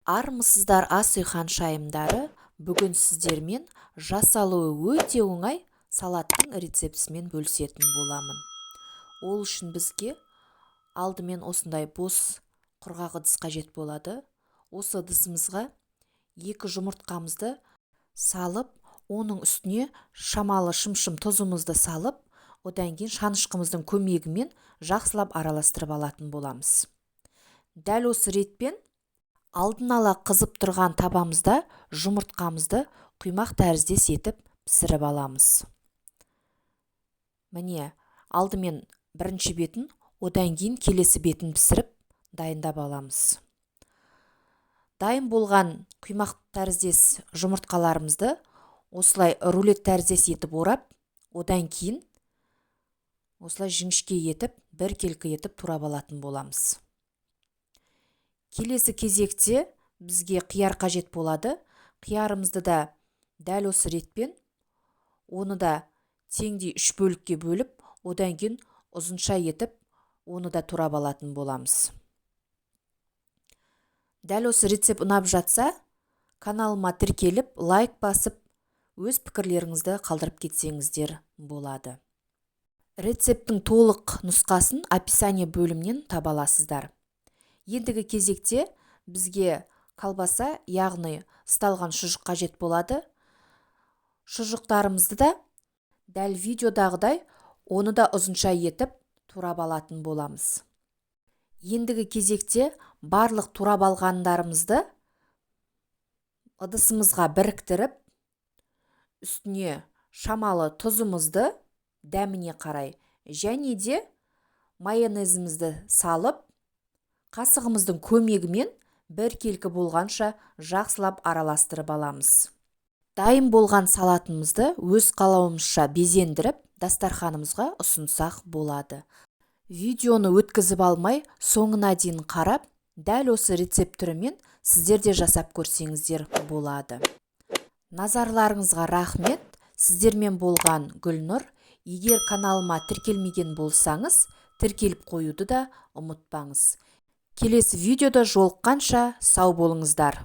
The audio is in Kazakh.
Армысыздар ас үй ханшайымдары. Бүгін сіздермен жасалуы өте оңай салаттың рецептісімен бөлісетін боламын. Ол үшін бізге алдымен осындай бос құрғақ ыдыс қажет болады. Осы ыдысымызға 2 жұмыртқамызды салып, оның үстіне шамалы шымшым тұзымызды салып, одан кейін шанышқымыздың көмегімен жақсылап араластырып алатын боламыз. Дәл осы ретпен алдын ала қызып тұрған табамызда жұмыртқамызды құймақ тәріздес етіп пісіріп аламыз. Міне, алдымен бірінші бетін, одан кейін келесі бетін пісіріп дайындап аламыз. Дайын болған құймақ тәріздес жұмыртқаларымызды осылай рулет тәріздес етіп орап, одан кейін осылай жіңішке етіп, біркелкі етіп турап алатын боламыз. Келесі кезекте бізге қияр қажет болады. Қиярымызды да дәл осы ретпен, оны да теңдей 3 бөлікке бөліп, одан кейін ұзынша етіп, оны да турап алатын боламыз. Дәл осы рецепт ұнап жатса, каналыма тіркеліп, лайк басып, өз пікірлеріңізді қалдырып кетсеңіздер болады. Рецепттің толық нұсқасын описание бөлімнен таба аласыздар. Ендігі кезекте бізге колбаса, яғни ысталған шұжық қажет болады. Шұжықтарымызды да дәл видеодағыдай оны да ұзынша етіп турап алатын боламыз. Ендігі кезекте барлық турап алғандарымызды ыдысымызға біріктіріп, үстіне шамалы тұзымызды дәміне қарай және де майонезімізді салып, қасығымыздың көмегімен біркелкі болғанша жақсылап араластырып аламыз. Дайын болған салатымызды өз қалауымызша безендіріп, дастарханымызға ұсынсақ болады. Видеоны өткізіп алмай, соңына дейін қарап, дәл осы рецепт түрімен сіздер де жасап көрсеңіздер болады. Назарларыңызға рахмет. Сіздермен болған Гүлнұр. Егер каналыма тіркелмеген болсаңыз, тіркеліп қоюды да ұмытпаңыз. Келесі видеода жолыққанша сау болыңыздар.